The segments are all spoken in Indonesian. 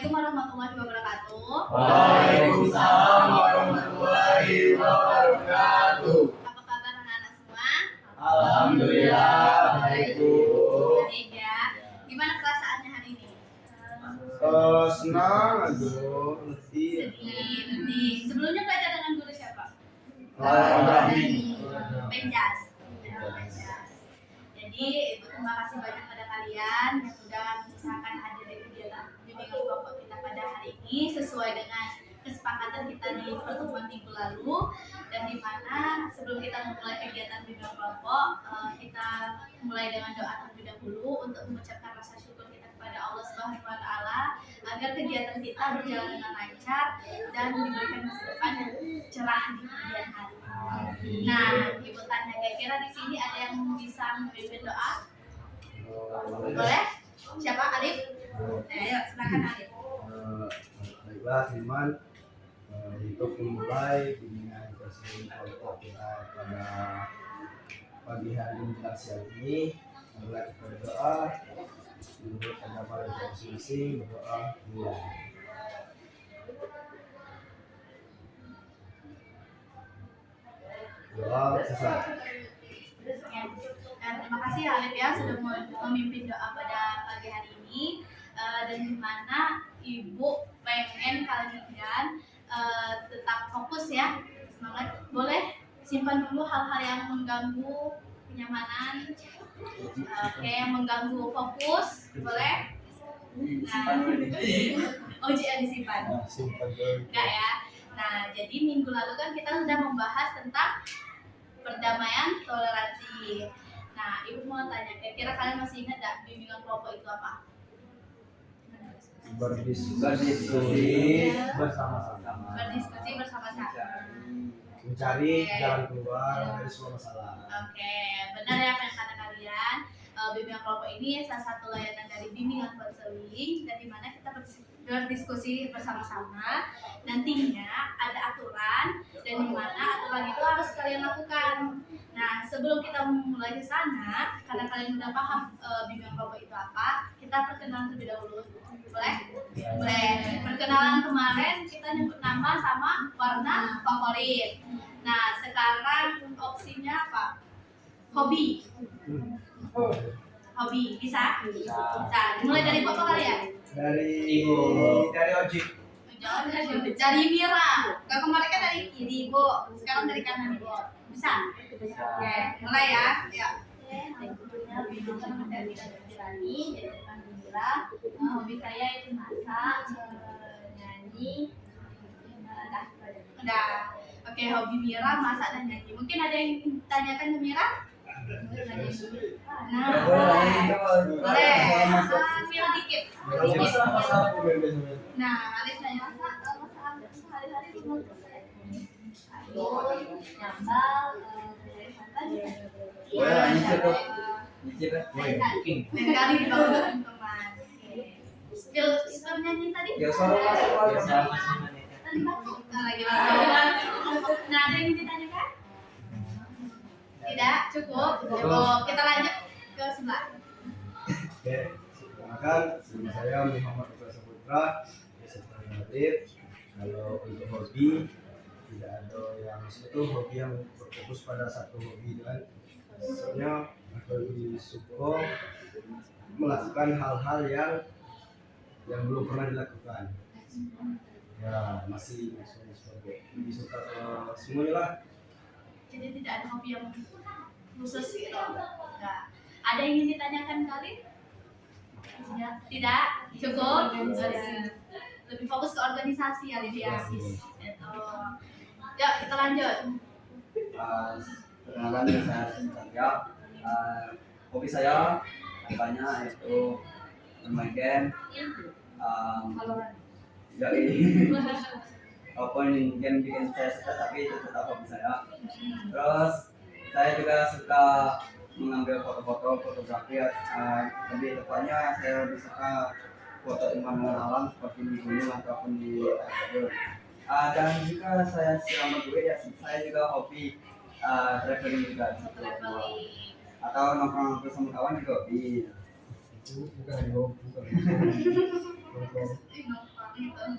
Assalamualaikum warahmatullahi wabarakatuh. Waalaikumsalam warahmatullahi wabarakatuh. Apa kabar anak-anak semua? Alhamdulillah baik Bu. Baik ya. Gimana perasaannya hari ini? Senang aduh, letih. Sedih. Sebelumnya belajar dengan guru siapa? Penjas. Jadi Ibu terima kasih banyak pada kalian yang sudah mengusahakan hadir di kegiatan bimbingan kelompok kita pada hari ini sesuai dengan kesepakatan kita di pertemuan minggu lalu, dan di mana sebelum kita memulai kegiatan bimbingan kelompok kita mulai dengan doa terlebih dahulu untuk mengucapkan rasa syukur kita kepada Allah Subhanahu wa taala agar kegiatan kita berjalan dengan lancar dan diberikan masa depan yang cerah di kemudian hari. Nah, Ibu tanya, kira-kira di sini ada yang bisa memimpin doa? Boleh? Siapa? Alif? Ayo, silakan Alif. Baiklah teman, untuk memulai bimbingan konseling kelompok kita pada pagi hari menjelang siang ini, mulai kita berdoa menurut agama masing-masing, berdoa mulai. Doa selesai. Terima kasih Alif ya sudah memimpin doa pada pagi hari ini, dan di mana Ibu pengen kalian tetap fokus ya, semangat. Boleh simpan dulu hal-hal yang mengganggu kenyamanan, yang mengganggu fokus, boleh. Nah, disimpan. Enggak ya. Nah, jadi minggu lalu kan kita sudah membahas tentang perdamaian toleransi. Nah, Ibu mau tanya, kira-kira kalian masih ingat gak bimbingan kelompok itu apa? Berdiskusi bersama-sama. Berdiskusi bersama-sama. Mencari jalan keluar dari semua masalah. Oke, benar ya apa yang kata kalian. Bimbingan kelompok ini salah satu layanan dari bimbingan konseling, dan dimana kita berdiskusi bersama-sama. Nantinya ada aturan, dan dimana aturan itu harus kalian lakukan. Nah, sebelum kita mulai ke sana, karena kalian udah paham bimbingan kelompok itu apa, kita perkenalan terlebih dahulu. Boleh? Boleh. Perkenalan kemarin kita nyebut nama sama warna favorit. Nah, sekarang opsinya apa? Hobi. Hobi bisa? Bisa. Mulai dari foto kalian? Dari ojek. Jangan dari Mira. Kalau kemarin kan dari kiri, Bu. Sekarang dari kanan, Bu. Bisa? Oke, mulai ya. Ya. Hobi dari Kirani, jadi panggil Mira. Hobi saya itu masak, nyanyi. Udah. Oke, hobi Mira masak dan nyanyi. Mungkin ada yang ditanyakan ke Mira? Nah, boleh. Mira dikit. Nah, Alif tanya masak sehari-hari di rumah saya. Nyambal, lain kali dibawa teman-teman. Spill nyanyi tadi? Tadi batuk. Lagi batuk. Nah, ada yang ditanyakan? Tidak, cukup. Kita lanjut ke sebelah. Oke, perkenalkan nama saya Muhammad Putra Saputra, sebagai Alif. Kalau untuk hobi tidak ada yang itu hobi yang berfokus pada satu hobi kan. Soalnya aku lebih suka melakukan hal-hal yang belum pernah dilakukan. Ya masih lebih suka semuanya lah. Jadi tidak ada hobi yang khusus gitu. Enggak. Ada yang ingin ditanyakan kali? Tidak, cukup. Lebih fokus ke organisasi ya, lebih ya. Yuk, kita lanjut. Perkenalkan saya Satya. Hobi saya katanya itu bermain game. Jadi walaupun game bikin saya suka, tapi itu tetap hobi saya. Terus saya juga suka mengambil foto-foto, fotografi. Lebih tepatnya saya lebih suka foto pemandangan alam seperti di gunung ataupun di air. Dan juga saya selama duit ya, saya juga hobi traveling juga gitu. Atau nongkrong bersama kawan juga hobi. Itu bukan hobi.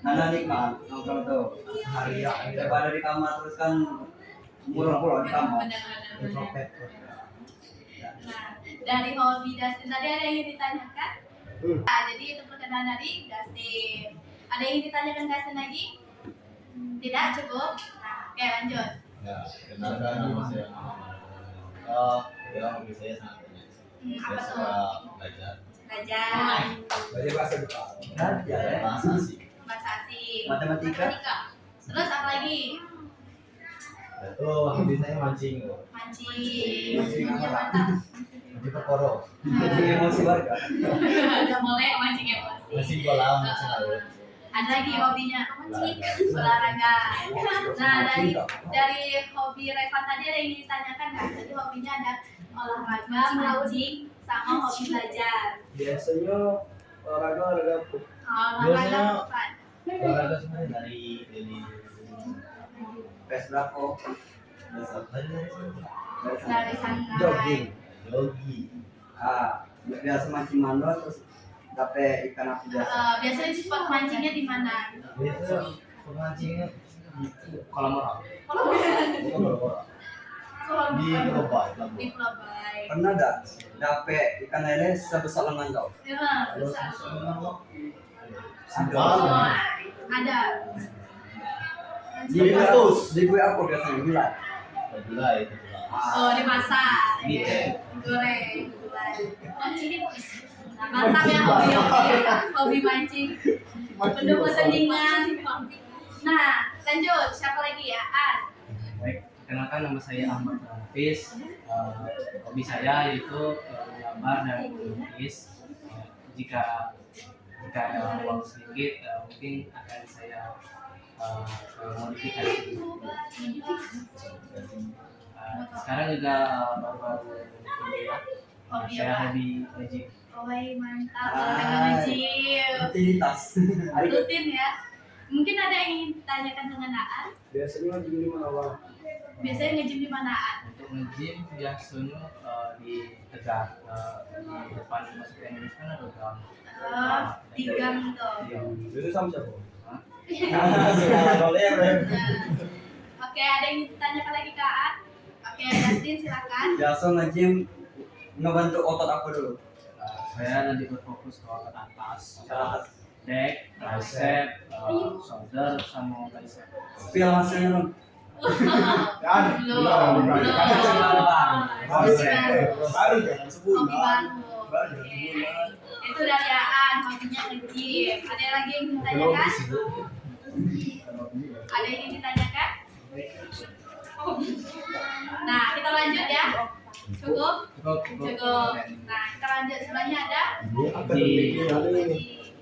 karena nikmat nongkrong tuh Harian daripada di kamar terus kan pulang di kamar. Benar-benar. introvert. Nah, dari hobi Dustin tadi ada yang ingin ditanyakan? Nah, jadi itu perkenalan dari Dustin. Ada yang ingin ditanyakan Dustin lagi? Tidak cukup. Nah, oke lanjut. Ya, kenalkan nama saya Muhammad. Ya, hobi saya sangat banyak. Apa Saya tuh? suka belajar Belajar, Belajar bahasa Jepang. Belajar ya. bahasa asing. bahasa asing, Matematika. Terus apa lagi? Itu hobi saya mancing. Mancing. Mancing apa? Iya, mantap. Mancing tokoro, Mancing emosi warga. Udah mulai mancing emosi. mancing kolam, mancing laut. Ada lagi hobinya olahraga. Nah, dari hobi Reva tadi ada yang ditanyakan kan? Tadi hobinya ada olahraga, mancing, sama hobi belajar. Biasanya olahraga apa? Olahraga apa? Olahraga sebenarnya dari Pes berapa? Dari sana. Jogging. jogi. Biasa mancing mandor terus dapet ikan apa biasa. Biasanya spot mancingnya di mana? Biasa pemancingnya di kolam orang. Kalau Bukan kolam orang. Di Pulau Bali, di Lampung. Pulau Baik. Pernah dah dapet ikan lele sebesar lengan kau? Ya, Terus besar. sambal. Oh, ada. Di gue apa biasanya gulai? Gula itu gula. Oh, dimasak. Ini Ya. teh. Goreng. Mancing. Nah, mantap ya hobi mancing. Penuh pertandingan. Nah, lanjut. Siapa lagi ya? An. Baik, perkenalkan nama saya Ahmad Hafiz. Hobi saya yaitu menggambar dan melukis. Jika ada waktu sedikit, mungkin akan saya modifikasi. Sekarang juga baru-baru kuliah. Hobi Saya apa? hobi magic. Oh, mantap. Olahraga gym. Rutinitas. Rutin ya. Mungkin ada yang ingin ditanyakan dengan Aan. Biasanya di mana Bang? Biasanya nge-gym di mana Aan? Untuk nge-gym biasanya di Tegal, di depan masuk Indonesia kan ada gang. Di gang tuh. Itu sama siapa? Boleh, bro. Oke, ada yang ditanyakan lagi ke Aan? Oke, Dustin silakan. Biasa nge-gym ngebentuk otot apa dulu? Saya lebih berfokus ke otot atas, Atas. back, tricep, shoulder, sama bicep. Feel hasilnya dong. Dan Belum. belum. Hobi baru. Baru jangan sebut. Hobi baru. Baru Oke. jangan sebut. Itu dari Aan, hobinya nge-gym. Ada lagi yang ditanyakan? Ada yang ingin ditanyakan? Nah, kita lanjut ya. Cukup? Cukup. Nah, kita lanjut. Sebelahnya ada? Apa yang ada ini?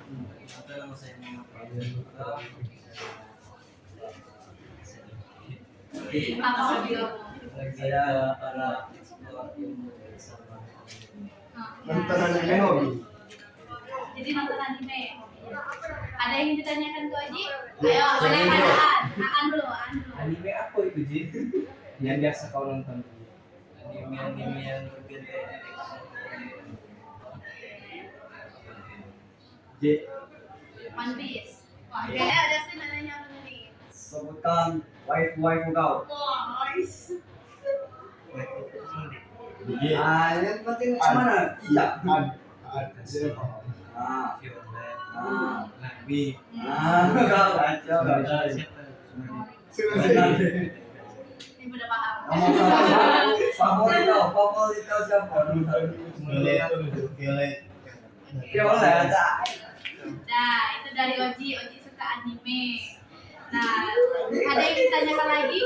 Nama saya Muhammad. Apa hobi kamu? Saya para Nonton anime hobi. Jadi nonton anime. Ada yang ingin ditanyakan ke Oji? Ayo, boleh Aan. Aan dulu, Aan dulu. Anime apa itu, Ji? Yang biasa kau nonton? anime yang berbeda. J. One Piece. Oke, Justin nanya apa tadi? Sebutan waifu kau. Wah, nice. Yang penting mana? Iya. Nabi. Kau aja. Ini udah paham. Favorit kau siapa? Ya boleh ada. Nah, itu dari Oji. Oji suka anime. Nah, ada yang ditanyakan lagi?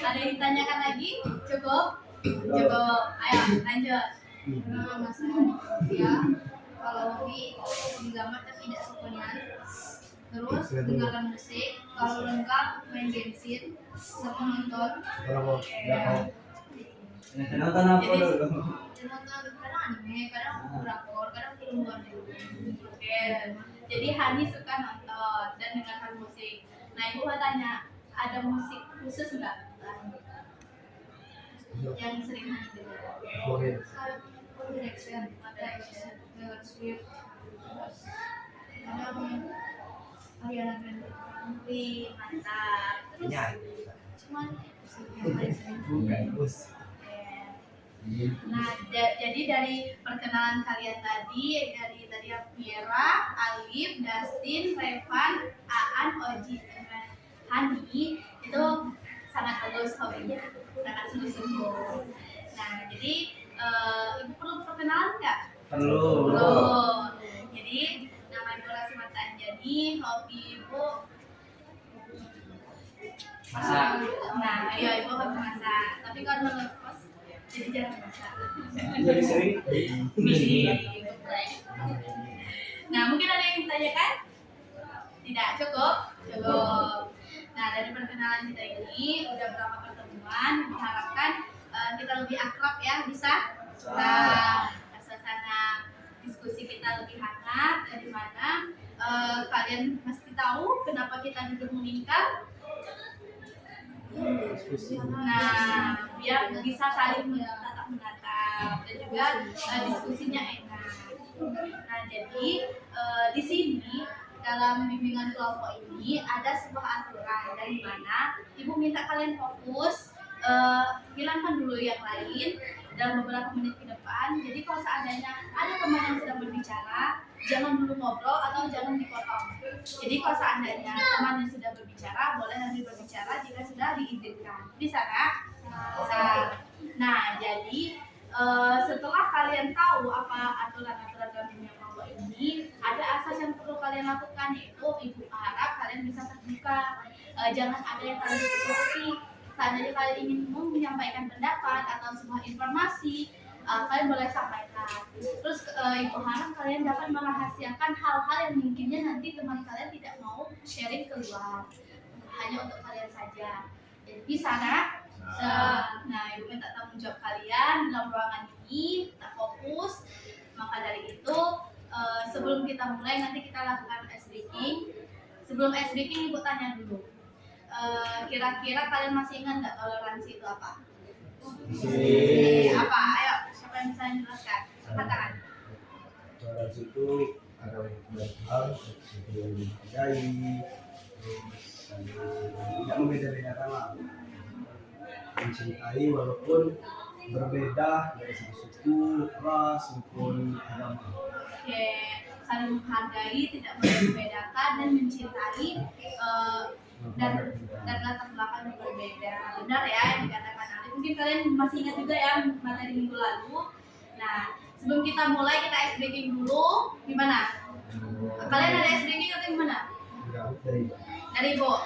Ada yang ditanyakan lagi? Cukup? Cukup. Ayo, lanjut. Nama saya ya, kalau hobi menggambar tapi tidak sepenuhnya. Terus dengarkan musik, kalau lengkap main bensin, sama nonton. Nonton apa dulu? Dan nonton kadang anime, kadang drakor, kadang film luar negeri. Oke. Jadi Hani suka nonton dan dengarkan musik. Nah, Ibu mau tanya, ada musik khusus nggak yang sering Hani dengar? One Direction, ada Taylor Swift, terus kadang Kalian akan wih, mantap. Terus Nyanyi. cuman yang paling sering Bukan, Bos. Nah, jadi dari perkenalan kalian tadi, dari yang Mira, Alif, Dustin, Revan, Aan, Oji, dan Hani itu sangat bagus hobinya, sangat sungguh-sungguh. Nah, jadi ibu perlu perkenalan nggak? Perlu. Jadi nama ibu Rasmata Anjani, hobi ibu Masak. Nah, iya ibu hobi masak. Tapi kalau ngekos jadi jarang masak. Jadi sering Geprek. Nah, mungkin ada yang ditanyakan? Tidak cukup? Cukup. Nah, dari perkenalan kita ini udah berapa pertemuan, diharapkan kita lebih akrab ya, bisa? Nah, suasana diskusi kita lebih hangat, dari mana kalian mesti tahu kenapa kita duduk melingkar. Nah, biar bisa saling menatap dan juga diskusinya enak. Nah, jadi di sini dalam bimbingan kelompok ini ada sebuah aturan dari mana ibu minta kalian fokus, hilangkan dulu yang lain dalam beberapa menit ke depan. Jadi kalau seandainya ada teman yang sedang berbicara, jangan dulu ngobrol atau jangan dipotong. Jadi kalau seandainya teman yang sudah berbicara, boleh nanti berbicara jika sudah diizinkan. Bisa nggak? Bisa. Nah, jadi setelah kalian tahu apa aturan-aturan dalam bimbingan kelompok ini, ada asas yang perlu kalian lakukan, yaitu ibu harap kalian bisa terbuka. Jangan ada yang kalian tutupi. Seandainya kalian ingin menyampaikan pendapat atau sebuah informasi, kalian boleh sampaikan. Terus ibu harap kalian dapat merahasiakan hal-hal yang mungkinnya nanti teman kalian tidak mau sharing keluar, hanya untuk kalian saja. Jadi bisa nggak? Nah, ibu minta tanggung jawab kalian dalam ruangan ini, kita fokus. Maka dari itu sebelum kita mulai nanti kita lakukan ice breaking. Sebelum ice breaking ibu tanya dulu, kira-kira kalian masih ingat nggak toleransi itu apa? Apa? Ayo, siapa yang bisa menjelaskan? Katakan. toleransi itu ada banyak hal seperti menghargai, terus tidak membeda-bedakan lah, mencintai walaupun berbeda dari segi suku, ras maupun agama. Oke, saling menghargai, tidak membedakan dan mencintai dan latar belakang yang berbeda. Benar ya yang dikatakan Ali. Mungkin kalian masih ingat juga ya materi minggu lalu. Nah, sebelum kita mulai kita ice breaking dulu. Gimana? Kalian ada ice breaking atau gimana? Dari Bo.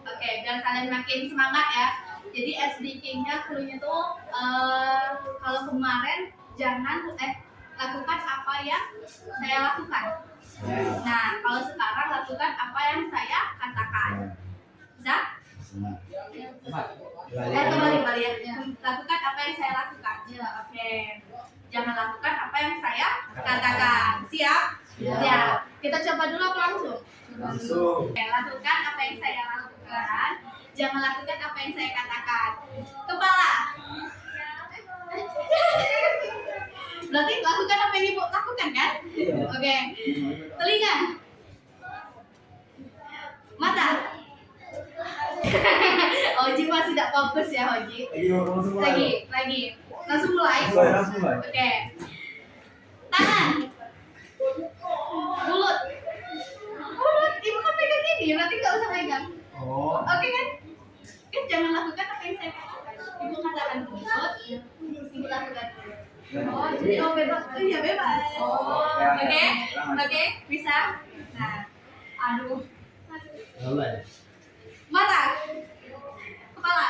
Oke, biar kalian makin semangat ya. Jadi ice breaking-nya clue-nya tuh kalau kemarin jangan lakukan apa yang saya lakukan. Nah, kalau sekarang lakukan apa yang saya katakan. Bisa? Kembali ya. Lakukan apa yang saya lakukan. Oke. Jangan lakukan apa yang saya katakan. Siap? Siap. Kita coba dulu apa langsung? Langsung. Oke, lakukan apa yang saya lakukan. Jangan lakukan apa yang saya katakan. Kepala. Berarti lakukan apa yang ibu lakukan kan? Oke. Telinga. Mata. Oji masih tidak fokus ya Oji. Lagi. Langsung mulai. Oke. Tangan. Mulut. Ibu kan pegang gini, berarti nggak usah pegang. Oke kan? Kan jangan lakukan apa yang saya katakan. Ibu katakan mulut, ibu lakukan mulut. Oh, bebas. Iya bebas. Oke, bisa. Nah, aduh. Mata, kepala.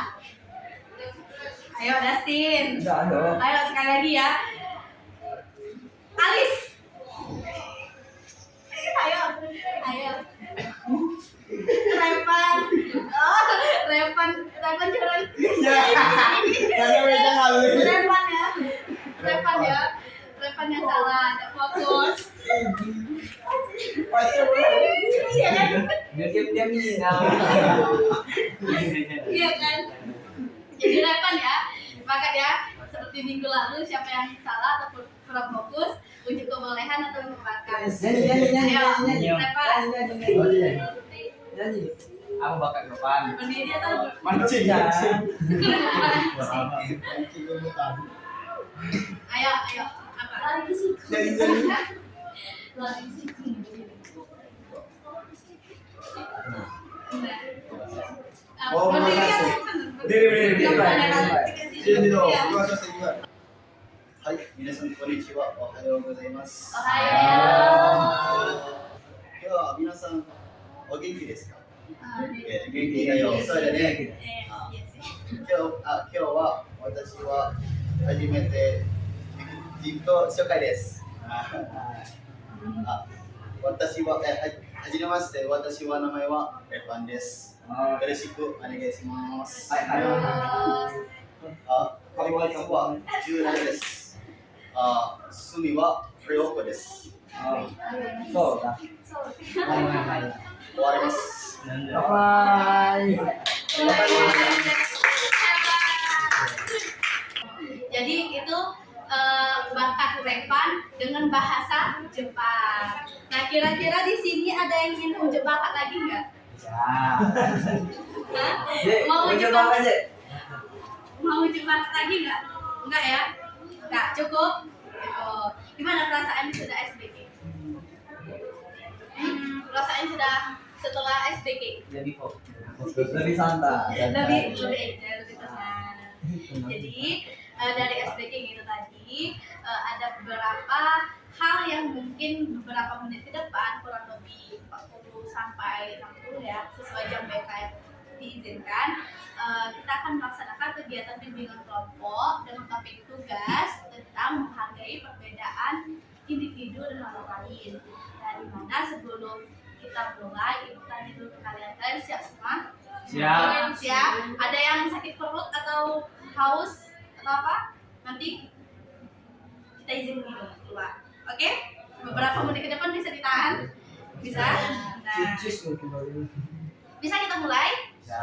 Ayo Dustin. Ayo sekali lagi ya. Alis. Ayo. Repan. Repan jalan. Repan ya. Repan yang salah, ada fokus. Iya kan? Biar dia meninggal. Iya kan? Jadi Repan ya. Maka ya, seperti minggu lalu siapa yang salah ataupun kurang fokus, Unjuk kebolehan atau unjuk bakat? Nyanyi. Ayo, Revan. Oh iya. Nyanyi. Aku bakat depan. Berdiri atau Mancing ya. ayo, apa? Lari ke situ. Nyanyi. Lari ke situ. Oh, Berdiri makasih. atau bener? Berdiri. Yang mana? Sini dong. Iya. はい、皆さんこんにちは。おはようございます。 Ohayo. 今日は皆さんお元気ですか？ Yes, 元気だよ。そうだね。 yes. 今日は私は初めて自己紹介です。私ははじめまして。私は名前はレパンです。よろしくお願いします。はいこんにちは。17です。住みはフレオコです。 So, dah. So, Bye. 終わります。 Bye. Jadi itu bakat Revan dengan bahasa Jepang. Nah, kira-kira di sini ada yang ingin unjuk bakat lagi nggak? Ya. Hah? Dek, Mau unjuk unjuk bakat, bakat? Dek. Mau unjuk bakat lagi nggak? Enggak ya? Nggak cukup? Oh. Gimana perasaan sudah SBK? Perasaan sudah setelah SBK? Jadi kok. Lebih santai. Lebih tenang. Jadi dari SBK itu tadi ada beberapa hal yang mungkin beberapa menit ke depan kurang lebih 40 sampai 60 ya sesuai jam BK yang diizinkan kita akan melaksanakan kegiatan bimbingan kelompok dengan topik tugas tentang menghargai perbedaan individu dan orang lain. Dari mana sebelum kita mulai ibu tanya dulu ke kalian siap semua? Siap. Siap. Ada yang sakit perut atau haus atau apa? Nanti kita izin minum keluar. Oke? Beberapa menit ke depan bisa ditahan? Bisa? Nah, bisa kita mulai? Bisa.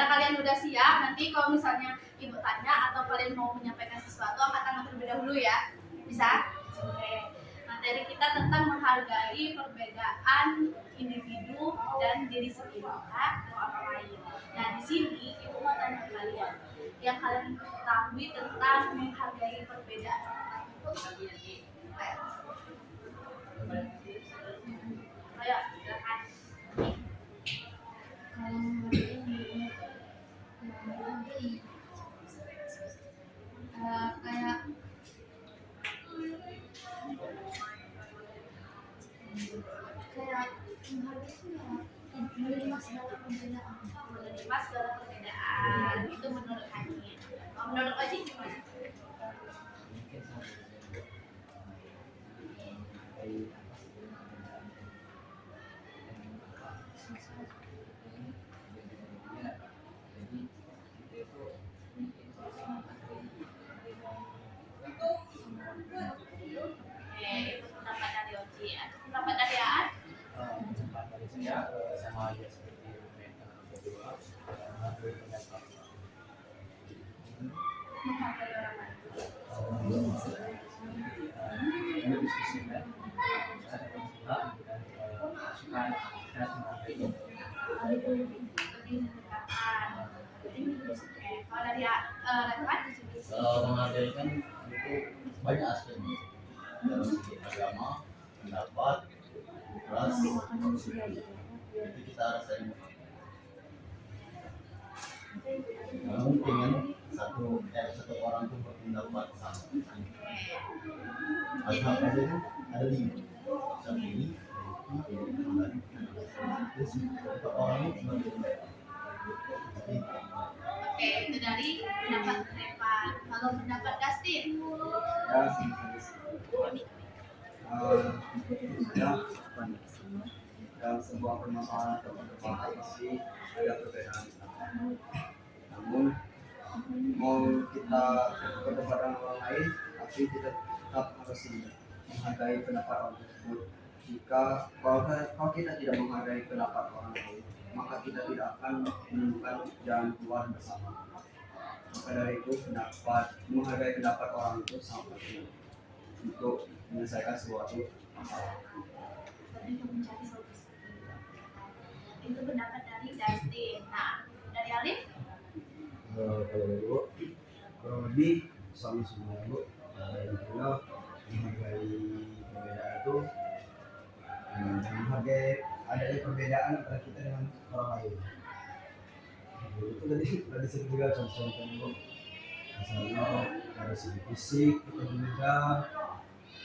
Nah, kalian udah siap, nanti kalau misalnya ibu tanya atau kalian mau menyampaikan sesuatu, angkat tangan terlebih dahulu ya. Bisa? Oke. Materi kita tentang menghargai perbedaan individu dan diri sendiri dan orang lain. Nah, di sini ibu mau tanya ke kalian, yang kalian ketahui tentang menghargai perbedaan orang lain itu ayo. Ayo, silakan. Kayak menerima segala perbedaan. Menerima segala perbedaan itu menurut Haji. Menurut Haji gimana? Oke, itu pendapat dari Oji ya. Pendapat dari Aan? Tempat dari saya sama aja seperti mereka berdua. Menghargai pendapat. Menghargai orang lain. Ini diskusi kan. Saya akan suka dan masukan kita menghargai. Oke, kalau dari Revan? Kalau menghargai kan itu banyak aspeknya. Dalam segi agama, pendapat, ras, itu kita harus saling nggak mungkin kan satu orang tuh berpendapat sama. Azhab aja kan ada 5. Syafi'i, Maliki, terus empat orang itu berbeda. Jadi Oke, itu dari pendapat Revan. Kalau pendapat Dustin? Ya, dalam sebuah permasalahan atau permasalahan pasti ada perbedaan. Namun mau kita berdebat dengan orang lain, tapi kita tetap harus menghargai pendapat orang tersebut. Kalau kita tidak menghargai pendapat orang lain, maka kita tidak akan menemukan jalan keluar bersama. Maka dari itu menghargai pendapat orang itu sangat penting untuk menyelesaikan suatu masalah. lebih ke mencari solusi. Itu pendapat dari Dustin. Nah, dari Alif? Kalau dari Bu, kurang lebih sama semua Bu. Intinya menghargai perbedaan itu, menghargai adanya perbedaan antara kita dengan orang lain. Itu tadi sering juga contoh-contohnya Bu. Misalnya dari segi fisik kita berbeda,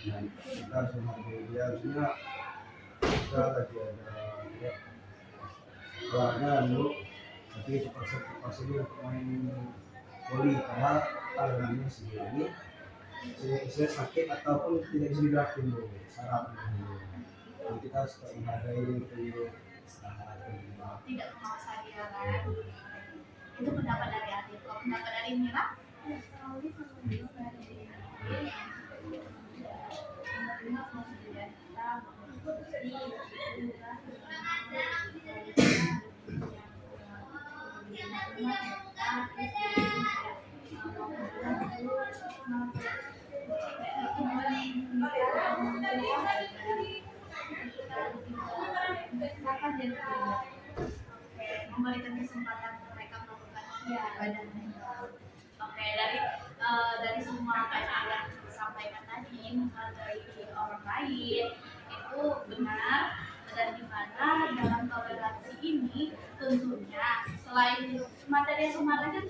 dan kita harus menghargai dia. Maksudnya kita lagi ada ya, keluarga dulu, tapi terpaksa dulu untuk main voli padahal alirannya sendiri saya sakit ataupun tidak bisa digerakin dulu saraf dulu. Jadi kita harus menghargai itu dulu, istirahat dulu. Tidak memaksa dia kan? Itu pendapat dari Alif. Kalau pendapat dari Mira? Memberikan kesempatan mereka melakukan ibadah. Oke, dari semua apa yang Anda sampaikan tadi, menghargai orang lain itu benar, dan dimana dalam toleransi ini tentunya selain materi yang kemarin kan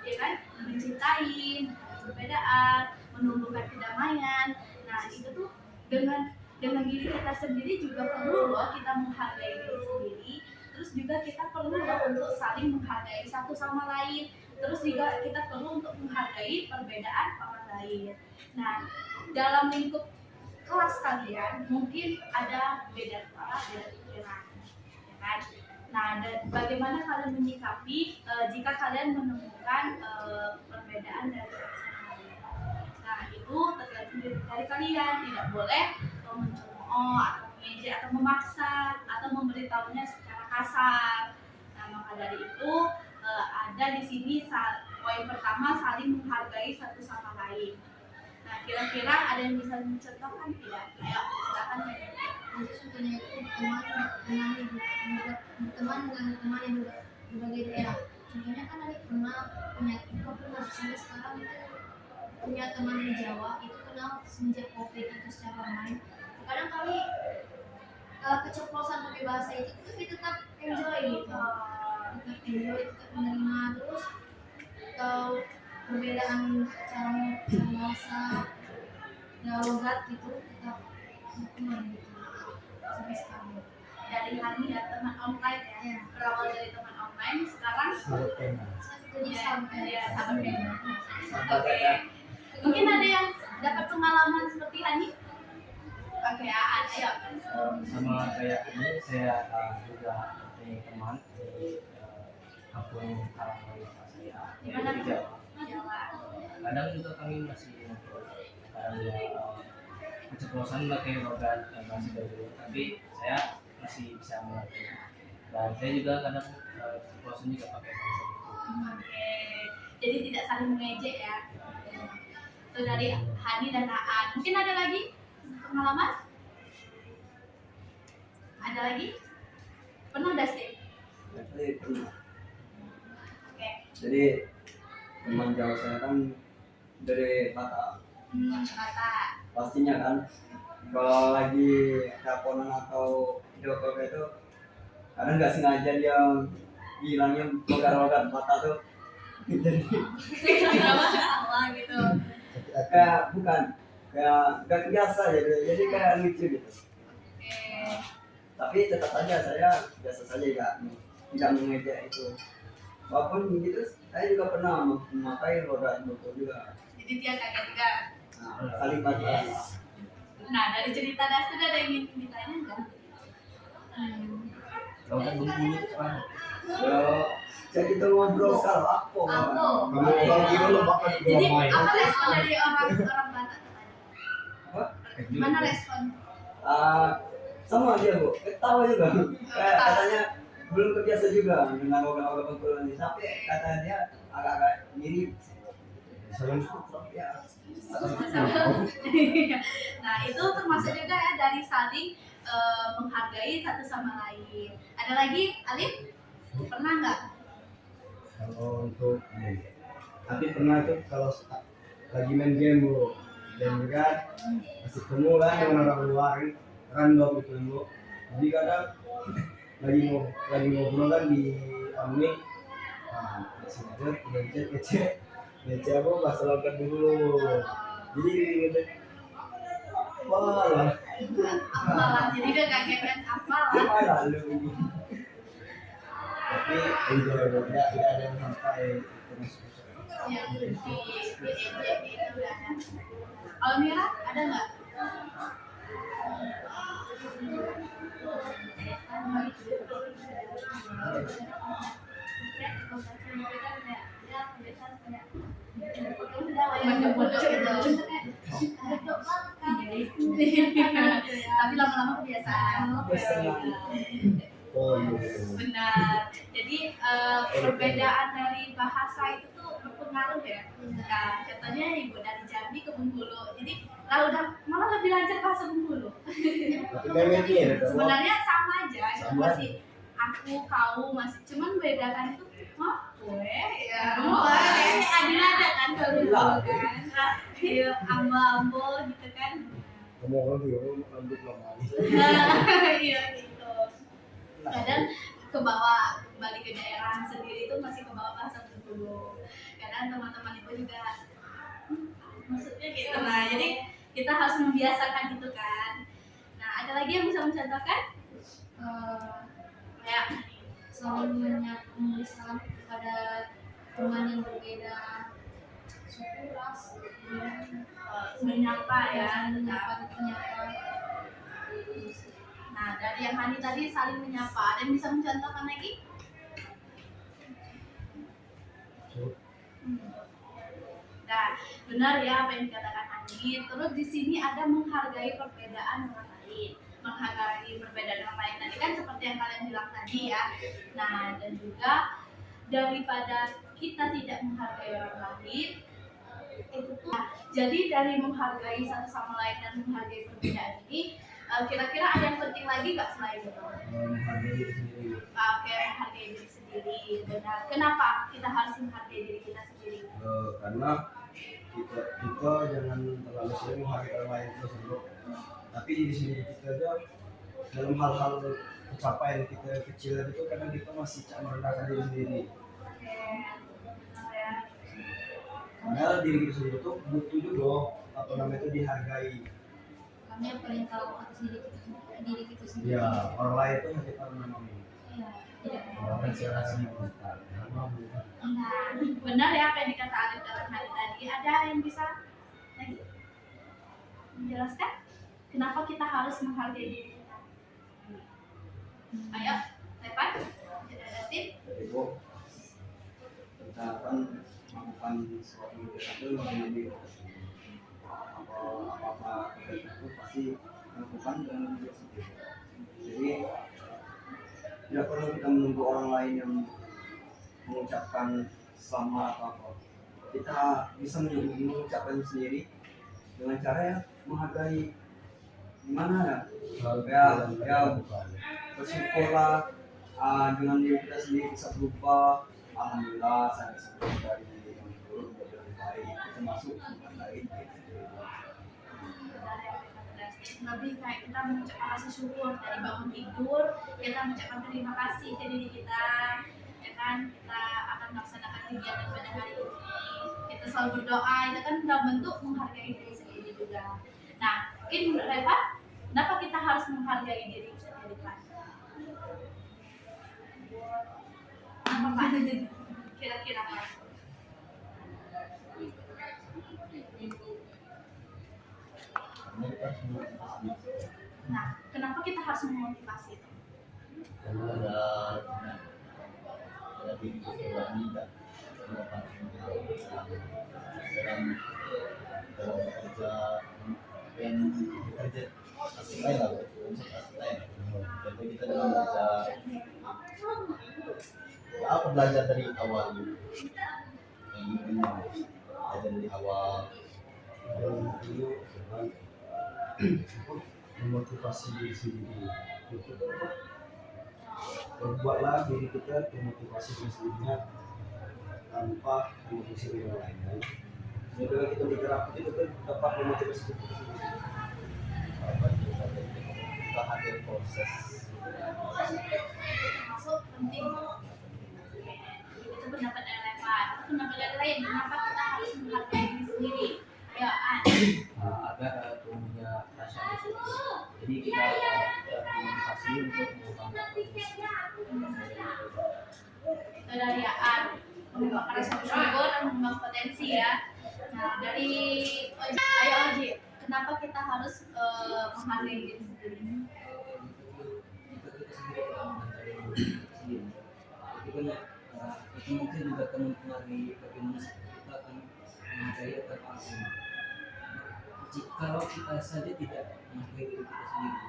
ya kan mencintai perbedaan, menumbuhkan kedamaian. Nah itu tuh dengan diri kita sendiri juga perlu loh kita menghargai diri sendiri. Terus juga kita perlu loh untuk saling menghargai satu sama lain. Terus juga kita perlu untuk menghargai perbedaan orang lain. Nah, dalam lingkup kelas kalian mungkin ada beda suara, beda pikiran, ya kan? Nah, bagaimana kalian menyikapi jika kalian menemukan perbedaan dari satu sama lain? Nah, itu tergantung dari kalian. Tidak boleh mencemooh atau mengejek atau memaksa atau memberitahunya secara kasar. Nah, maka dari itu ada di sini poin pertama, saling menghargai satu sama lain. Nah, kira-kira ada yang bisa mencontohkan tidak? Ayo, silakan. Contohnya itu berteman dengan teman yang berbagai daerah. Contohnya kan ada pernah sampai sekarang itu punya teman di Jawa, itu kenal semenjak COVID itu secara online. Kadang kami keceplosan pakai bahasa itu tapi tetap enjoy gitu, tetap menerima. Terus atau perbedaan cara bahasa ya logat gitu tetap berteman gitu sampai sekarang. Dari Hani ya, teman online ya. Ya. Berawal dari teman online, sekarang Sahabat kenal. Jadi sampai ya sahabat kenal. Oke. Mungkin ada yang dapat pengalaman seperti Hani? Oke, ayo. Sama kayak ini saya juga punya teman di kampung halaman bapak saya Di mana? di Jawa. Jawa. Kadang juga kami masih ngobrol, kadang ya keceplosan pakai logat bahasa Jawa, tapi saya masih bisa mengerti, dan saya juga kadang keceplosan juga pakai bahasa itu. Oke. Jadi tidak saling mengejek ya. Itu dari Hani dan Aan. Mungkin ada lagi pengalaman? Ada lagi? Pernah Dustin? Jadi pernah. Oke. Jadi teman jauh saya kan dari Batak. Kata. Pastinya kan kalau lagi teleponan atau video call itu kadang nggak sengaja dia bilangnya logat-logat Batak tuh jadi Apa gitu. kayak bukan kayak nggak biasa jadi kayak lucu gitu. Oke. Tapi tetap aja saya biasa saja tidak mengejek itu. Walaupun gitu saya juga pernah memakai logat betul juga. Jadi dia kaget juga. Nah, kalimat Nah, dari cerita Dustin ada yang ingin ditanya nggak? Logat Bengkulu kan. jadi kita ngobrol sekarang Aku. Kalau gitu lo bakal Jadi main. apa respon dari orang Batak? Apa? Mana respon? Sama aja bu, ketawa juga. Kayak katanya belum terbiasa juga dengan logat-logat Bengkulu ini, tapi katanya dia agak-agak mirip. Salam sutra ya. Nah, itu termasuk juga ya dari saling menghargai satu sama lain. Ada lagi, Alif? Pernah nggak? Kalau untuk tapi pernah tuh kalau lagi main game bu, dan juga masih ketemu lah dengan orang luar random itu bu. Jadi kadang lagi ngobrol kan di Omni, sengaja ngecek apa masalah kan dulu. Jadi gitu, wah lah, Apalah, jadi dia kaget kan apalah. apa lalu ini. Tapi enjoy tidak ada yang sampai terus. Yang di NJB itu udah ada. Kalau Mira ada nggak? Bener-bener gitu. Tapi lama-lama kebiasaan. Oh iya. Benar. Jadi perbedaan dari bahasa itu tuh berpengaruh ya. Nah, contohnya ibu dari Jambi ke Bengkulu. Jadi kalau udah malah lebih lancar bahasa Bengkulu. Tapi memang ini ya, Sebenarnya sama aja, itu Sama. masih aku, kau masih cuman bedakan itu gue ya, adil ada kan kalau dulu kan, iya ambo gitu kan, ngomong lagi rambut lama. iya gitu. Kadang ke bawah balik ke daerah sendiri itu masih ke bawah bahasa dulu. Kadang teman-teman itu juga maksudnya gitu. Nah, jadi kita harus membiasakan itu kan. Nah, ada lagi yang bisa mencontohkan? Ya, Selalu memberi salam kepada teman yang berbeda suku, ras, menyapa ya. saling menyapa. Nah, dari yang Hani tadi saling menyapa. Ada yang bisa mencontohkan lagi? Nah, benar ya apa yang dikatakan Hani. Terus di sini ada menghargai perbedaan orang lain, menghargai perbedaan orang lain. Tadi kan seperti yang kalian bilang tadi ya. Nah, dan juga daripada kita tidak menghargai orang lain, itu tuh. Nah, jadi dari menghargai satu sama lain dan menghargai perbedaan ini, kira-kira ada yang penting lagi nggak selain itu? Menghargai diri sendiri. Oke, menghargai diri sendiri. Benar. Kenapa kita harus menghargai diri kita sendiri? Karena kita jangan terlalu sering menghargai orang lain terus bro. Tapi diri sendiri kita aja dalam hal-hal pencapaian kita kecil itu kadang kita masih merendahkan diri sendiri. Oke, benar ya. Padahal diri kita sendiri itu butuh juga apa namanya itu dihargai. Kami yang paling tahu atas diri kita sendiri. Ya orang lain itu hanya karena namanya. Iya, tidak. Orang lain siapa nama. Nah, benar ya apa yang dikata Alif dalam hari tadi. Ada yang bisa lagi menjelaskan kenapa kita harus menghargai diri kita? Ayo, Lepan, Justin. Jadi bu, kita kan melakukan sesuatu itu dengan diri apa kita itu pasti melakukan dengan diri sendiri. Jadi tidak perlu kita menunggu orang lain yang mengucapkan selamat atau apa. Kita bisa mengucapkan sendiri dengan cara yang menghargai gimana ya bersyukurlah dengan diri kita sendiri bisa berubah. Alhamdulillah saya bisa berubah dari yang buruk menjadi lebih baik, termasuk menghargai diri sendiri. Lebih kayak kita mengucapkan rasa syukur dari bangun tidur, kita mengucapkan terima kasih ke diri kita, ya kan, kita akan melaksanakan kegiatan pada hari ini, kita selalu berdoa, itu kan dalam bentuk menghargai diri sendiri juga. Nah, mungkin menurut Reva, kenapa kita harus menghargai diri sendiri Pak? Apa Pak? Kira-kira Pak? Nah, kenapa kita harus memotivasi itu? Karena ada diri keberani dan dalam bekerja yang bekerja asik lain lah, untuk asik lain. Jadi kita dalam bekerja ya, aku belajar dari awal gitu. Yang intinya aja dari awal. Dan dulu dengan memotivasi diri sendiri itu berbuatlah diri kita termotivasi sendirinya tanpa memotivasi orang lain kan. Jadi dengan kita bergerak itu kita dapat memotivasi diri kita sendiri. Apa juga kita hadir proses. Termasuk penting itu pendapat yang lain, pendapat yang lain. Kenapa kita harus menghargai diri sendiri? Ya, Agar punya rasa bersyukur. Jadi kita termotivasi untuk mengembangkan itu dari Aan, mengembangkan rasa bersyukur dan mengembangkan potensi ya. Nah, dari Oji, ayo Oji, kenapa kita harus menghargai diri sendiri? Itu mungkin juga akan mempengaruhi bagaimana kita akan menghargai atau apa. Jikalau kita saja tidak menghargai diri kita sendiri,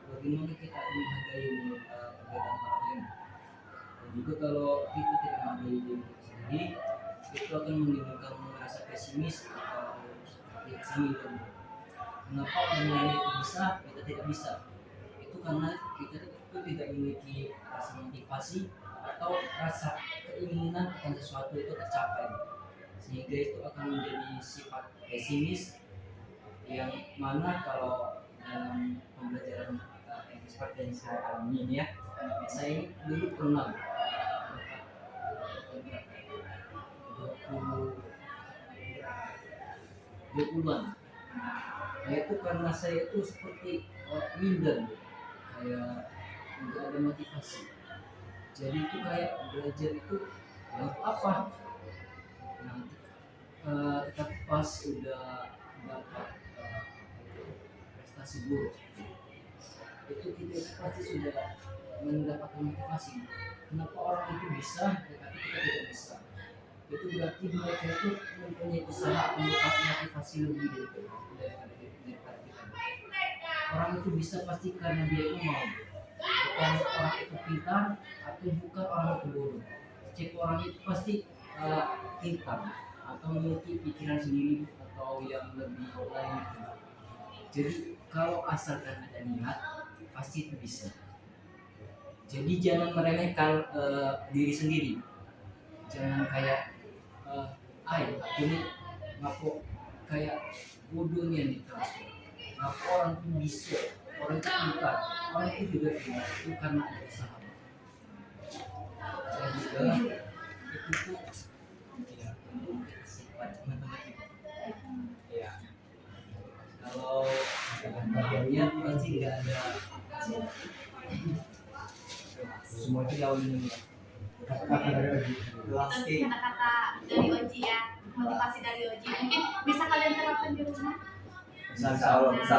bagaimana kita akan menghargai perbedaan orang lain? Dan juga kalau kita tidak menghargai diri kita sendiri, itu akan menimbulkan rasa pesimis atau seperti kesamilan. Mengapa orang lain itu bisa, kita tidak bisa? Itu karena kita itu tidak memiliki rasa motivasi atau rasa keinginan akan sesuatu itu tercapai, sehingga itu akan menjadi sifat pesimis yang mana kalau dalam pembelajaran yang seperti yang saya alami ini ya, saya ini dulu pernah 20-an. Yaitu karena saya itu seperti minder, kayak nggak ada motivasi. Jadi itu kayak belajar itu untuk apa? Nah, tetapi pas udah dapat prestasi buruk, itu kita pasti sudah mendapatkan motivasi. Kenapa orang itu bisa, tetapi kita tidak bisa? Itu berarti mereka itu mempunyai usaha untuk motivasi lebih daripada kita. Orang itu bisa pasti karena dia itu mau, bukan orang itu pintar atau bukan orang itu bodoh. Setiap orang itu pasti pintar atau memiliki pikiran sendiri atau yang lebih lain. Jadi kalau asalkan ada niat, pasti itu bisa. Jadi jangan meremehkan diri sendiri. Jangan kayak ini ngaku kayak bodohnya nih terus. Ngaku orang itu bisa, orang itu pintar, orang itu juga pintar. Itu karena ada usaha. Dan juga itu tuh ya sifat matematika. Ya. Kalau kalian pasti nggak ada semua itu jauh ini. Kata-kata dari Oji. Kata-kata dari Oji ya, motivasi dari Oji. Mungkin bisa kalian terapkan di rumah. Insya Allah bisa.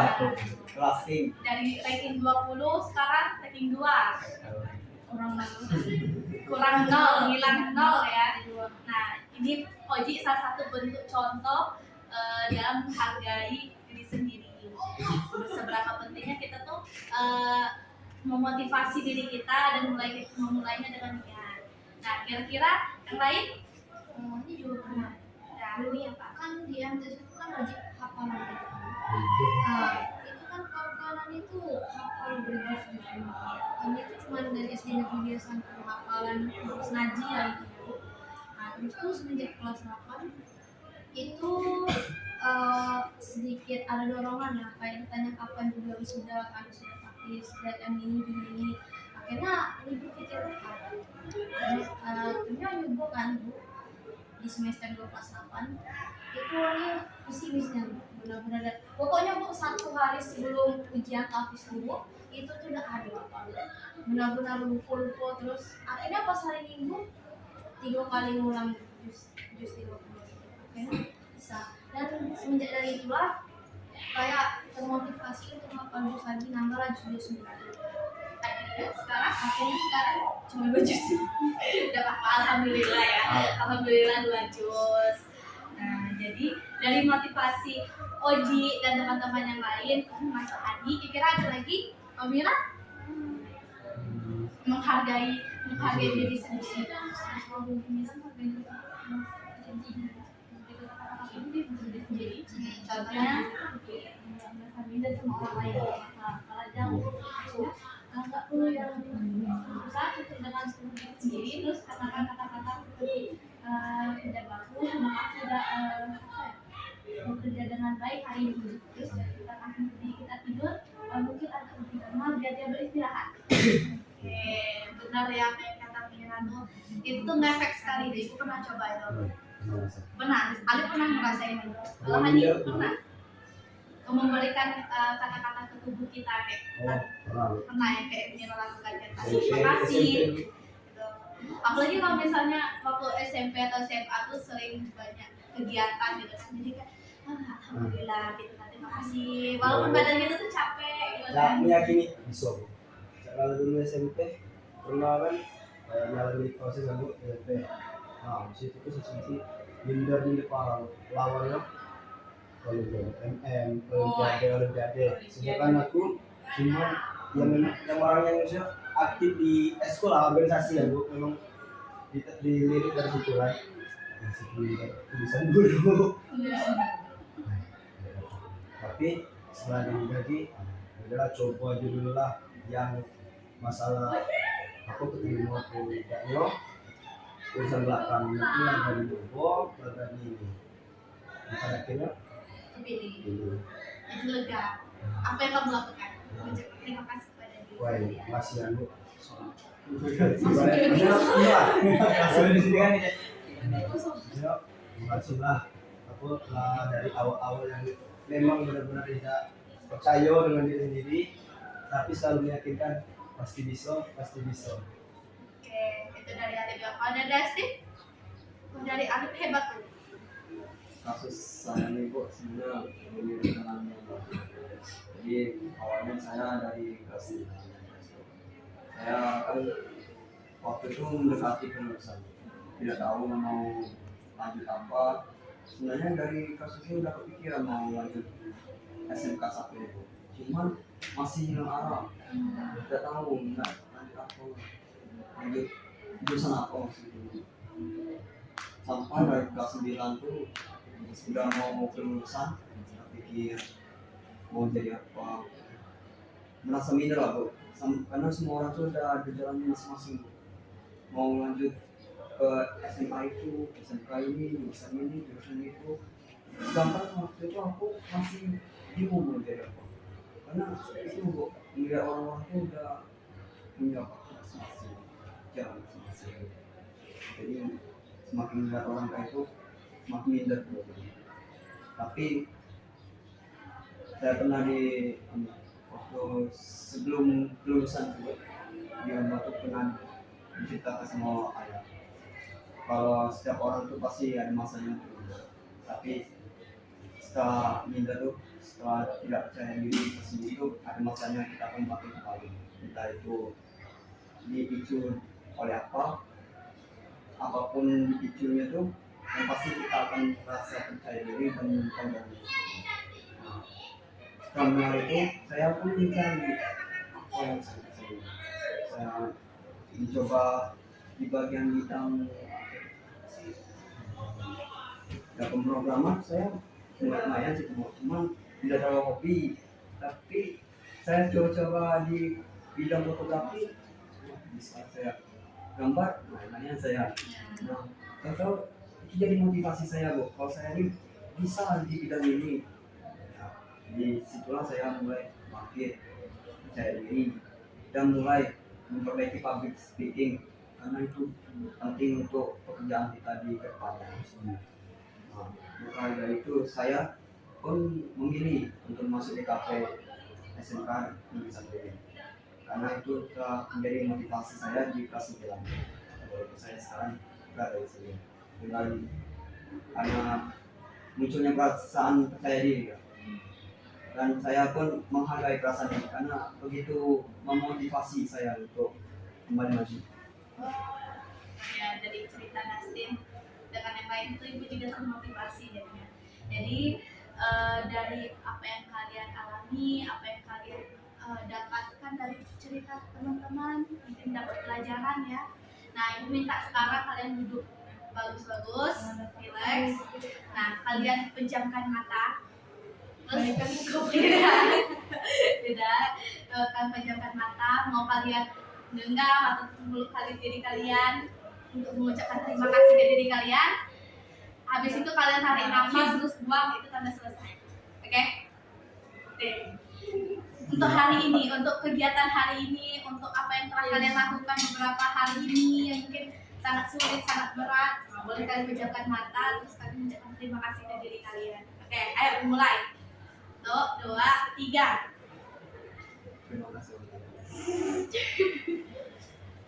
Kelasing. Dari ranking 20 sekarang ranking 2. Kurang 0, hilang 0 ya. Nah, ini Oji salah satu bentuk contoh dalam menghargai diri sendiri. Seberapa pentingnya kita tuh memotivasi diri kita dan memulainya dengan niat. Nah, kira-kira yang lain? Ini juga pernah. Nah, ini apa? Kan di MTS itu kan wajib hafalan. Itu kan kawan-kawan itu hafal berdiskusi. Ini itu cuma dari SD negeri biasa hafalan terus ngaji ya gitu. Nah, terus tuh semenjak kelas 8 itu sedikit ada dorongan ya, kayak ditanya kapan juga wisuda kan, sudah taktis dan ini juga ini. Akhirnya ini berpikir akhirnya nyoba kan Bu di semester 2 kelas 8 itu ini pesimisnya benar-benar pokoknya Bu 1 hari sebelum ujian tahfiz dulu itu tuh udah ada benar-benar lupa terus akhirnya pas hari Minggu 3 kali ngulang jus 30 akhirnya bisa. Dan semenjak dari itulah kayak termotivasi untuk melakukan jus lagi, nambah jus 9. Sekarang cuma 2 jus. Udah apa? Alhamdulillah ya. Alhamdulillah 2 jus. Nah, jadi dari motivasi Oji dan teman-teman yang lain, Mas Adi, kira-kira ada lagi? Mbak Mira? Menghargai diri sendiri. contohnya merasa minder sama orang lain kalau jauh nggak perlu yang susah untuk dengan sendiri terus katakan kata-kata seperti tidak bagus terima kasih sudah bekerja dengan baik hari ini terus kita kasih diri kita tidur mungkin agak lebih lama biar dia beristirahat. Oke, benar ya kayak kata Mirano itu tuh ngefek sekali deh, aku pernah coba itu. Pernah, Ali pernah ngerasain itu. Kalau Hani pernah memberikan kata-kata ke tubuh kita kayak pernah ya kayak Mira lakukan kayak terima kasih gitu. Apalagi kalau misalnya waktu SMP atau SMA tuh sering banyak kegiatan gitu kan jadi kayak alhamdulillah gitu kan terima kasih walaupun badan kita tuh capek gitu Nah, kan. meyakini bisa. Kalau dulu SMP pernah kan nyalami proses aku SMP. Nah, di situ tuh sisi minder para lawannya Olimpiade Olimpiade. Sedangkan aku cuma yang orang yang bisa aktif di eskul organisasi ya bu, memang dilirik dari situ kan. Masih tulisan dulu. Tapi setelah dibagi adalah coba aja dulu lah yang masalah aku ketemu aku tidak nyo urusan belakang itu yang dari bobo dari ini pada akhirnya Kepilih dulu jadi lega apa yang kamu lakukan mengucapkan terima kasih kepada diri wah sendiri. masih anu masih lah aku dari awal-awal yang memang benar-benar tidak percaya dengan diri sendiri tapi selalu meyakinkan pasti bisa Oke itu dari Alif ya kalau dari Dustin dari Alif hebat tuh Kasus saya nih kok sebenarnya mirip dengan Mbak. Jadi awalnya saya dari kelas 9. Saya kan waktu itu mendekati kelulusan, tidak tahu mau lanjut apa. Sebenarnya dari kasus ini udah kepikiran mau lanjut SMK 1 itu, cuman masih hilang arah, tidak tahu nggak lanjut apa, lanjut jurusan apa maksudnya. Sampai dari kelas 9 tuh sudah mau kelulusan, saya pikir mau jadi apa, merasa minder lah bu, karena semua orang tuh udah ada jalannya masing-masing bu. Mau lanjut ke SMA itu, SMK ini, jurusan itu. Sedangkan waktu itu aku masih bingung mau jadi apa, karena itu bu, melihat orang-orang tuh udah punya masing-masing, jalan masing-masing. Jadi semakin melihat orang kayak itu, semakin minder bu. Tapi saya pernah di waktu sebelum kelulusan juga di waktu pernah diceritakan sama ayah kalau setiap orang tuh pasti ada masanya tapi setelah minder tuh setelah tidak percaya diri sendiri itu ada masanya kita akan bangkit kembali entah itu dipicu oleh apapun dipicunya tuh yang pasti kita akan merasa percaya diri dan menemukan dari setelah itu saya pun mencari apa yang saya bisa. Saya mencoba di bagian bidang pemrograman saya lumayan sih cuma tidak terlalu hobi tapi saya coba di bidang fotografi bisa saya gambar lumayan saya tahu itu jadi motivasi saya bu kalau saya ini bisa di bidang ini. Di situlah saya mulai bangkit percaya diri dan mulai memperbaiki public speaking karena itu penting untuk pekerjaan kita di depannya. Nah, maka dari itu saya pun memilih untuk masuk di kafe SMK Negeri 1 karena itu telah menjadi motivasi saya di kelas 9. Walaupun saya sekarang berada di sini dengan karena munculnya perasaan percaya diri ya. Dan saya pun menghargai perasaan ini karena begitu memotivasi saya untuk kembali maju. Ya dari cerita Nastin dengan yang lain itu ibu juga termotivasi jadinya. Jadi dari apa yang kalian alami, apa yang kalian dapatkan dari cerita teman-teman, mungkin dapat pelajaran ya. Nah ibu minta sekarang kalian duduk bagus-bagus, relax. Nah kalian pejamkan mata. berikan tidak tidak akan pejamkan mata, mau kalian genggam atau meluk kali diri kalian untuk mengucapkan terima kasih ke diri kalian. Habis itu kalian tarik nafas terus buang, itu tanda selesai. Oke? Oke. Untuk hari ini, untuk kegiatan hari ini, untuk apa yang telah kalian lakukan beberapa hari ini yang mungkin sangat sulit, sangat berat, boleh kalian pejamkan mata terus kalian mengucapkan terima kasih ke diri kalian. Oke, ayo mulai. 1, 2, 3. Terima kasih.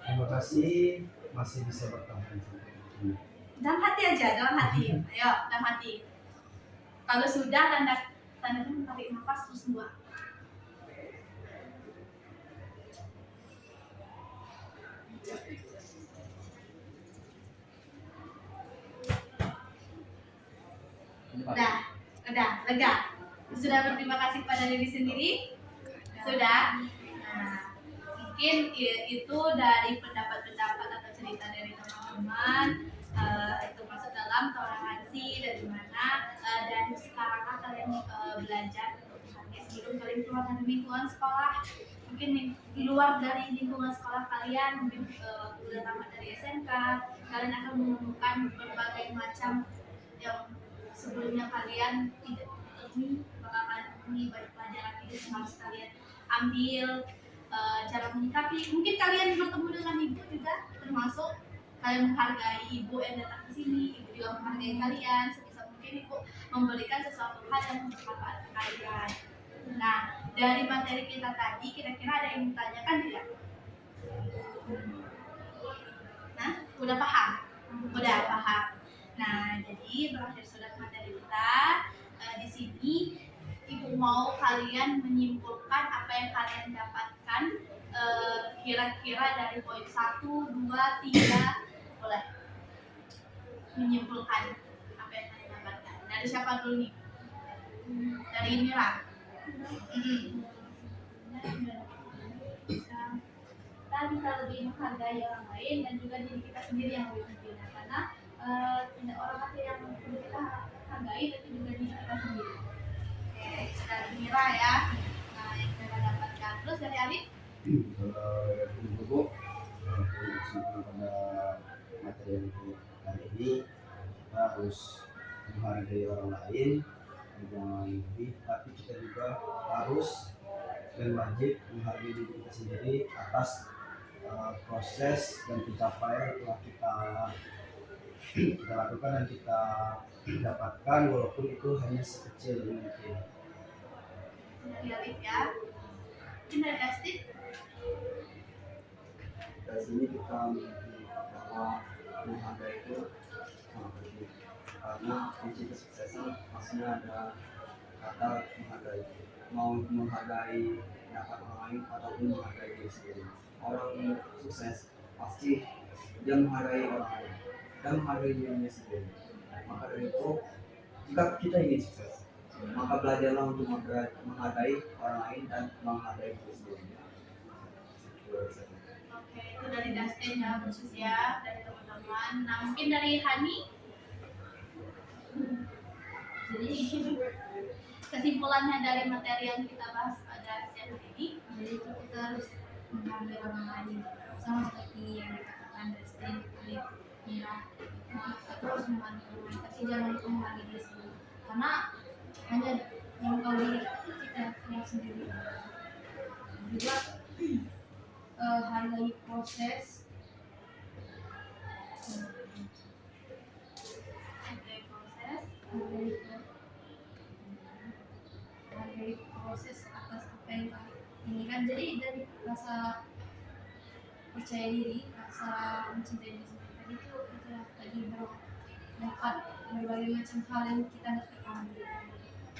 Terima kasih masih bisa bertahan sampai ini. Dalam hati aja, dalam hati. Ayo, dalam hati. Kalau sudah tanda tarik nafas terus buang. Udah, lega. Sudah berterima kasih pada diri sendiri? Sudah. Nah, mungkin itu dari pendapat-pendapat atau cerita dari teman-teman. Itu masuk dalam toleransi dari mana dan sekarang kalian belajar untuk menghargai sebelum kalian keluar dari lingkungan sekolah. Mungkin di luar dari lingkungan sekolah kalian, mungkin waktu udah tamat dari SMK, kalian akan menemukan berbagai macam yang sebelumnya kalian tidak temui, bakalan temui banyak pelajaran hidup yang harus kalian ambil, cara menyikapi. Mungkin kalian bertemu dengan ibu juga, termasuk kalian menghargai ibu yang datang ke sini, ibu juga menghargai kalian, sebisa mungkin ibu memberikan sesuatu hal yang bermanfaat ke kalian. Nah, dari materi kita tadi, kira-kira ada yang ditanyakan tidak? Nah, udah paham? Udah paham. Nah, jadi berakhir sudah materi kita. Di sini Ibu mau kalian menyimpulkan apa yang kalian dapatkan, kira-kira dari poin 1, 2, 3, boleh menyimpulkan apa yang kalian dapatkan. Dari siapa dulu nih? Dari Mira. Kita bisa lebih menghargai orang lain dan juga diri kita sendiri yang lebih penting, karena tidak orang lain yang perlu kita hargai, tapi juga diri kita sendiri. Oke, dari Mira ya. Nah, yang kita dapatkan. Terus dari Alif? Kalau dari ibu, pada materi yang kali ini kita harus menghargai orang lain, jangan lebih, tapi kita juga harus dan wajib menghargai diri kita sendiri atas proses dan pencapaian yang telah kita lakukan dan kita dapatkan, walaupun itu hanya sekecil mungkin. Dari Alif ya. Mungkin dari Dustin? Dari sini kita mengerti bahwa menghargai itu sangat penting, karena kunci kesuksesan pastinya ada kata menghargai. Mau menghargai pendapat orang lain ataupun menghargai diri sendiri. Orang sukses pasti dia menghargai orang lain dan menghargai dirinya sendiri. Maka dari itu, jika kita ingin sukses, maka belajarlah untuk menghargai orang lain dan menghargai diri sendiri. Oke, itu dari Dustin ya, khusus ya, dari teman-teman. Nah, mungkin dari Hani. Jadi kesimpulannya dari materi yang kita bahas pada siang hari ini, Jadi itu kita harus menghargai orang lain, sama seperti yang dikatakan Dustin, Alif, Mira. Kita harus menghargai orang lain, tapi jangan lupa menghargai diri sendiri, karena hanya yang tahu diri kita yang sendiri. Juga hargai proses, hargai proses atas apa yang ini kan. Jadi dari rasa percaya diri, rasa mencintai diri sendiri tadi itu kita tadi dapat berbagai macam hal yang kita dapat ambil.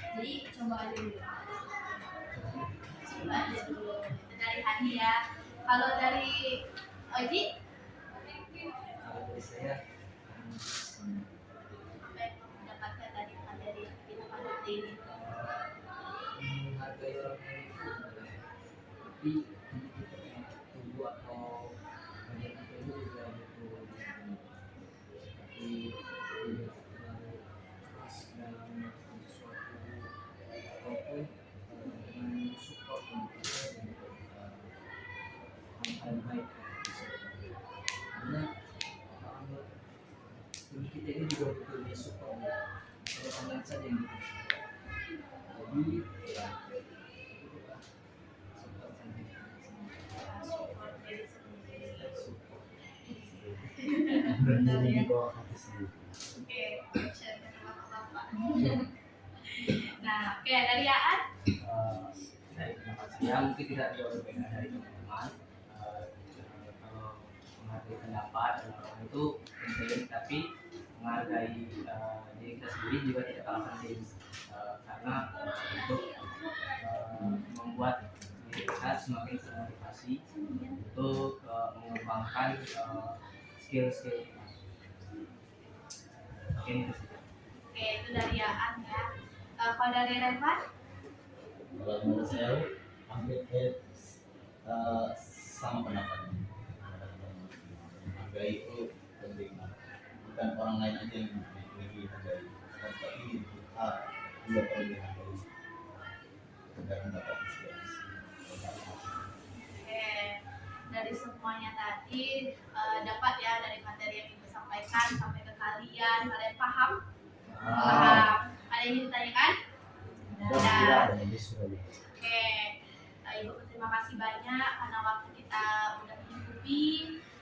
Jadi coba aja dulu. coba aja dulu. Itu dari Hani ya. Kalau dari Oji, Kalau dari saya, apa yang kamu dapatkan dari materi yang kita pada hari ini? menghargai orang lain itu sebenarnya, tapi kita punya tubuh atau bagian kita itu juga butuh disiplin. Seperti tidak terlalu keras dalam melakukan sesuatu atau yang baik karena tubuh kita ini juga butuh support kalau kalian saja yang butuh jadi ya support saja. Support diri sendiri. Benar Benar ya. bawah hati sendiri. Oke, share dengan bapak-bapak. Nah, oke dari Aan. Dari pendapat saya mungkin tidak jauh berbeda dari teman-teman. Kalau menghargai pendapat dan orang itu penting, tapi menghargai diri kita sendiri juga tidak kalah penting. Karena untuk membuat diri kita semakin termotivasi untuk mengembangkan skill-skill kita. Oke, itu saja. Oke, itu dari Aan ya. Kalau dari Revan, Kalau menurut saya hampir sama pendapatnya. Hargai itu penting, bukan orang lain aja yang dihargai, tapi kita juga perlu dihargai agar mendapat inspirasi. oke, dari semuanya tadi dapat ya dari materi yang Ibu sampaikan sampai ke kalian paham? Paham. Ada yang ingin ditanyakan? Ada. Ada sudah. Oke, Ibu terima kasih banyak karena waktu kita udah mencukupi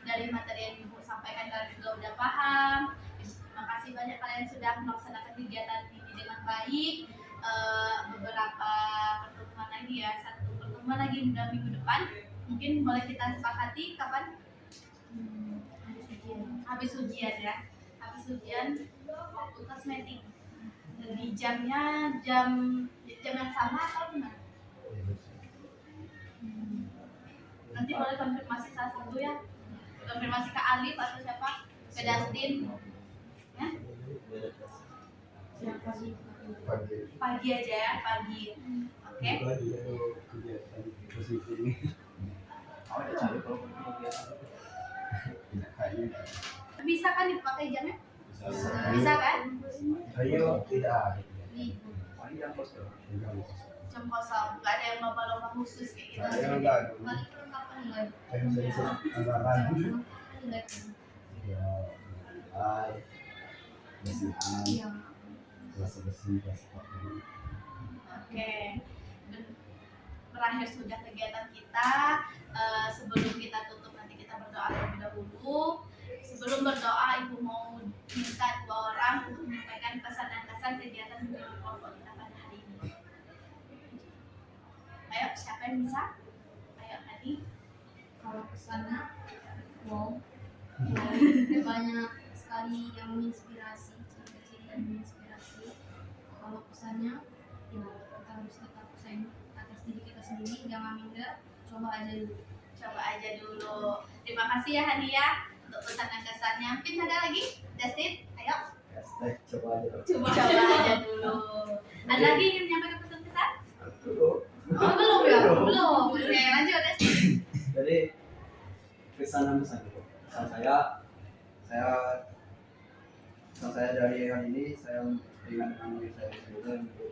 dari materi yang Ibu sampaikan kalian juga udah paham. Terima kasih banyak kalian sudah melaksanakan kegiatan ini dengan baik. Beberapa pertemuan lagi ya, satu pertemuan lagi udah minggu depan. Mungkin boleh kita sepakati kapan? Habis ujian ya. Habis ujian waktu kelas meeting. Di jamnya jam yang sama atau gimana? Nanti boleh konfirmasi salah satu ya. Konfirmasi ke Alif atau siapa? Ke Dustin. Ya? Pagi aja ya, pagi. Oke. Juga dia ada kegiatan positif ini. Ada cari kalau kegiatan. Tidak kayaknya. Bisa kan dipakai jamnya? Bisa. Bisa kan? Ayo tidak ada. Panjang bos tuh. Jam kosong, nggak ada yang lomba-lomba khusus kayak gitu. Saya enggak ada. Paling perlengkapan nilai. Saya anggaran. Nilai. Ya, ai, besikan, Iya. kelas besi, kelas pakai. Oke. Berakhir sudah kegiatan kita. Sebelum kita tutup nanti kita berdoa terlebih dahulu. Sebelum berdoa, Ibu mau minta 2 orang untuk menyampaikan pesan dan kesan kegiatan dengan kelompok kita pada hari ini. Ayo, siapa yang bisa? Ayo, Hani. Kalau pesannya wow, banyak sekali yang menginspirasi, ciri-ciri yang menginspirasi. Kalau pesannya ya kita harus tetap sayang atas diri kita sendiri, jangan minder, coba aja dulu. Coba aja dulu. Terima kasih ya Hani ya untuk pesan dan kesannya. Mungkin ada lagi? Destin, ayo. Coba aja. Coba aja dulu. Ada lagi yang menyampaikan pesan-kesan? Dulu. Oh, belum ya? Belum. Oke, lanjut Destin. Jadi pesan dan pesan itu. Pesan saya dari hari ini saya ingatkan diri saya sendiri untuk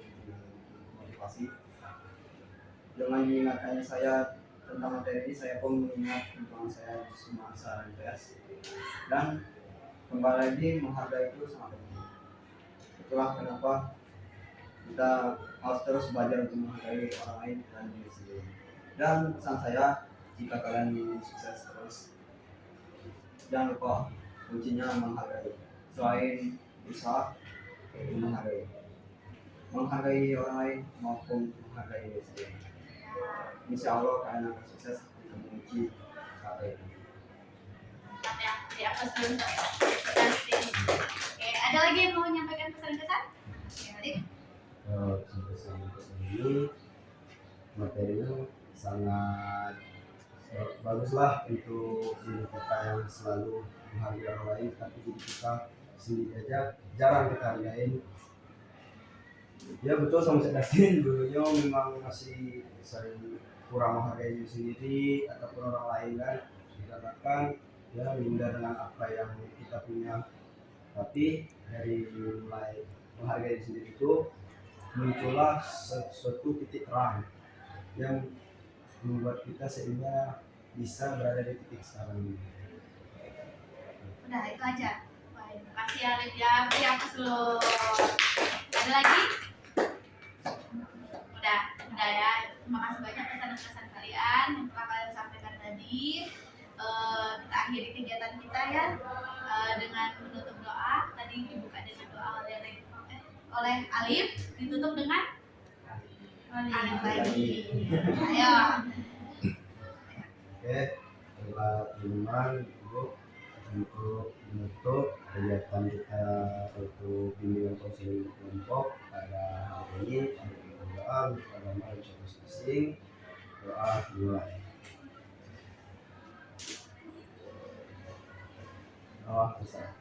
motivasi. Dengan mengingatkannya saya tentang materi ini, saya pun mengingat perjuangan saya di semasa MTS dan kembali lagi menghargai itu sangat penting. Itulah kenapa kita harus terus belajar untuk menghargai orang lain dan diri sendiri. Dan pesan saya, jika kalian ingin sukses terus, jangan lupa kuncinya menghargai. Selain berusaha, menghargai orang lain maupun menghargai diri sendiri. Insya Allah kalian akan sukses dengan menguji kata ini. Mantap ya, di atas dulu untuk Destin. Oke, ada lagi yang mau menyampaikan pesan-kesan? Oke, Alif. Pesan ini materinya sangat baguslah untuk diri kita yang selalu menghargai orang lain, tapi diri kita sendiri aja jarang kita hargain. Ya betul sama saya Dustin, dulunya memang masih sering kurang menghargai diri sendiri ataupun orang lain kan, dikatakan ya minder dengan apa yang kita punya. Tapi dari mulai menghargai diri sendiri itu muncullah suatu titik terang yang membuat kita sehingga bisa berada di titik sekarang ini. Udah itu aja. Baik, terima kasih Alif ya. Beri aplaus dulu. Ada lagi? Udah ya. Terima kasih banyak pesan-pesan kalian yang telah kalian sampaikan tadi. Kita akhiri kegiatan kita ya dengan menutup doa. Tadi dibuka dengan doa oleh Alif, ditutup dengan Alif lagi. Ayo. Oke, setelah teman Ibu untuk menutup kegiatan kita untuk bimbingan konseling kelompok pada hari ini, kami berdoa untuk agama masing-masing. Doa dimulai. Doa besar.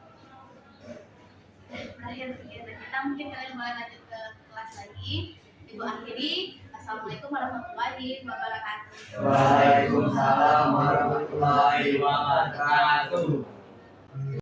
Berakhir kegiatan kita, mungkin kalian boleh lanjut ke kelas lagi. Ibu akhiri. Assalamualaikum warahmatullahi wabarakatuh. Waalaikumsalam warahmatullahi wabarakatuh.